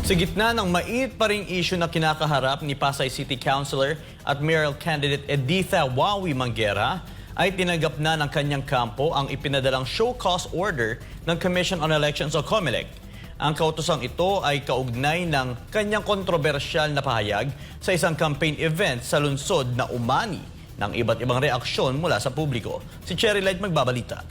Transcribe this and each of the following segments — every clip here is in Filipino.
Sa gitna ng mainit pa ring issue na kinakaharap ni Pasay City Councilor at mayoral candidate Editha Wawi Manguera, ay tinanggap na ng kanyang kampo ang ipinadalang show cause order ng Commission on Elections o COMELEC. Ang kautosang ito ay kaugnay ng kanyang kontrobersyal na pahayag sa isang campaign event sa lungsod na umani ng iba't ibang reaksyon mula sa publiko. Si Cherry Light magbabalita.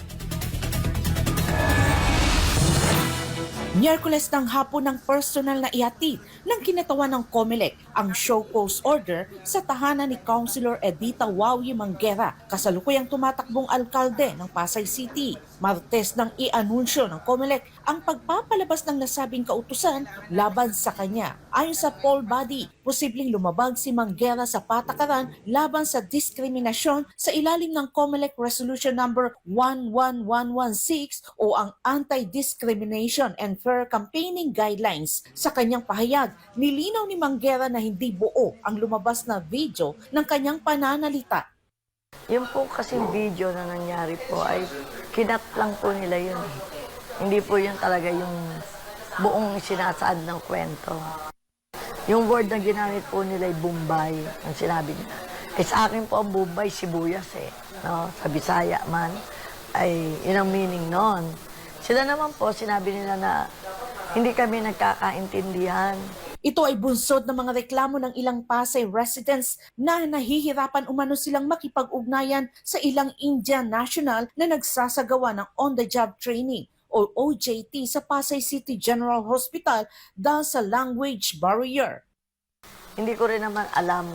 Miyerkules ng hapon ng personal na ihatid ng kinatawan ng COMELEC ang show cause order sa tahanan ni Councilor Editha Wawi Manguera, kasalukuyang tumatakbong alkalde ng Pasay City. Martes nang i-anunsyo ng COMELEC ang pagpapalabas ng nasabing kautusan laban sa kanya. Ayon sa poll body, posibleng lumabag si Manguera sa patakaran laban sa diskriminasyon sa ilalim ng COMELEC Resolution number 11116 o ang Anti-Discrimination and Fair Campaigning Guidelines. Sa kanyang pahayag, nilinaw ni Manguera na hindi buo ang lumabas na video ng kanyang pananalita. Yung po kasing video na nangyari po ay kinat lang po nila yun. Hindi po yun talaga yung buong sinasaad ng kwento. Yung word na ginamit po nila ay Bombay, ang sinabi nila. Eh sa akin po ang Bombay, sibuyas eh. No? Sa Bisaya man, ay yun ang meaning noon. Sila naman po, sinabi nila na hindi kami nagkakaintindihan. Ito ay bunsod ng mga reklamo ng ilang Pasay residents na nahihirapan umano silang makipag-ugnayan sa ilang Indian national na nagsasagawa ng on-the-job training o OJT sa Pasay City General Hospital dahil sa language barrier. Hindi ko rin naman alam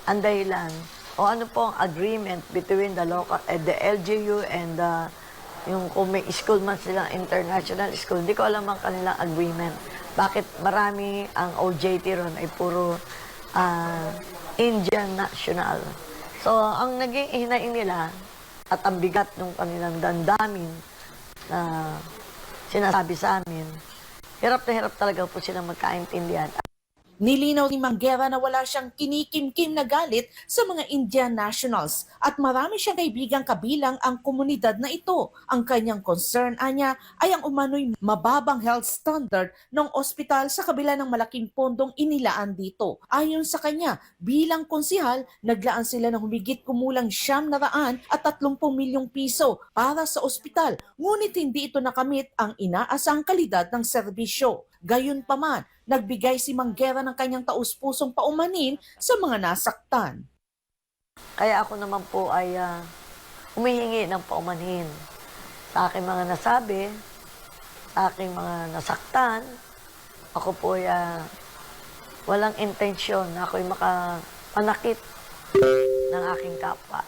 ang dahilan o ano po ang agreement between the local, the LGU and yung kung may school man silang international school. Hindi ko alam ang kanilang agreement. Bakit marami ang OJT ron ay puro Indian national. So, ang naging hinaing nila at ang bigat ng kanilang dandamin na sinasabi sa amin, hirap na hirap talaga po silang magkaintindihan. Nilinaw ni Manguera na wala siyang kinikimkim na galit sa mga Indian nationals at marami siyang kaibigang kabilang ang komunidad na ito. Ang kanyang concern anya ay ang umano'y mababang health standard ng ospital sa kabila ng malaking pondong inilaan dito. Ayon sa kanya, bilang konsihal, naglaan sila ng humigit kumulang 930 milyong piso para sa ospital, ngunit hindi ito nakamit ang inaasang kalidad ng serbisyo. Gayunpaman, nagbigay si Manguera ng kanyang taus-pusong paumanin sa mga nasaktan. Kaya ako naman po ay humihingi ng paumanhin sa aking mga nasabi, sa aking mga nasaktan. Ako po ay walang intensyon na ako'y makapanakit ng aking kapwa.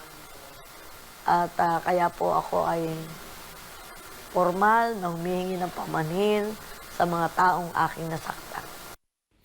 At kaya po ako ay formal na humihingi ng paumanhin sa mga taong aking nasaktan.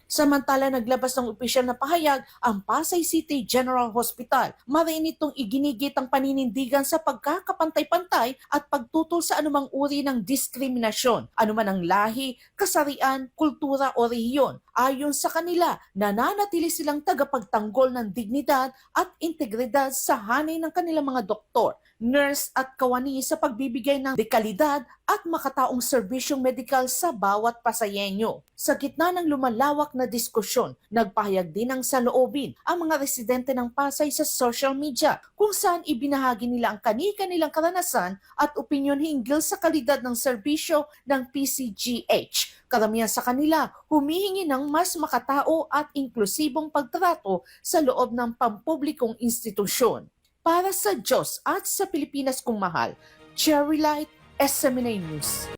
Samantala, naglabas ng opisyal na pahayag ang Pasay City General Hospital. Marinit itong iginigit ang paninindigan sa pagkakapantay-pantay at pagtutol sa anumang uri ng diskriminasyon, anuman ang lahi, kasarian, kultura o rehiyon. Ayon sa kanila, nananatili silang tagapagtanggol ng dignidad at integridad sa hanay ng kanilang mga doktor, nurse at kawani sa pagbibigay ng dekalidad at makataong serbisyong medikal sa bawat pasayenyo. Sa gitna ng lumalawak na diskusyon, nagpahayag din ng saloobin ang mga residente ng Pasay sa social media kung saan ibinahagi nila ang kani-kanilang karanasan at opinyon hinggil sa kalidad ng serbisyo ng PCGH. Karamihan sa kanila humihingi ng mas makatao at inklusibong pagtrato sa loob ng pampublikong institusyon. Para sa Diyos at sa Pilipinas kong mahal, Cherry Light, SMNA News.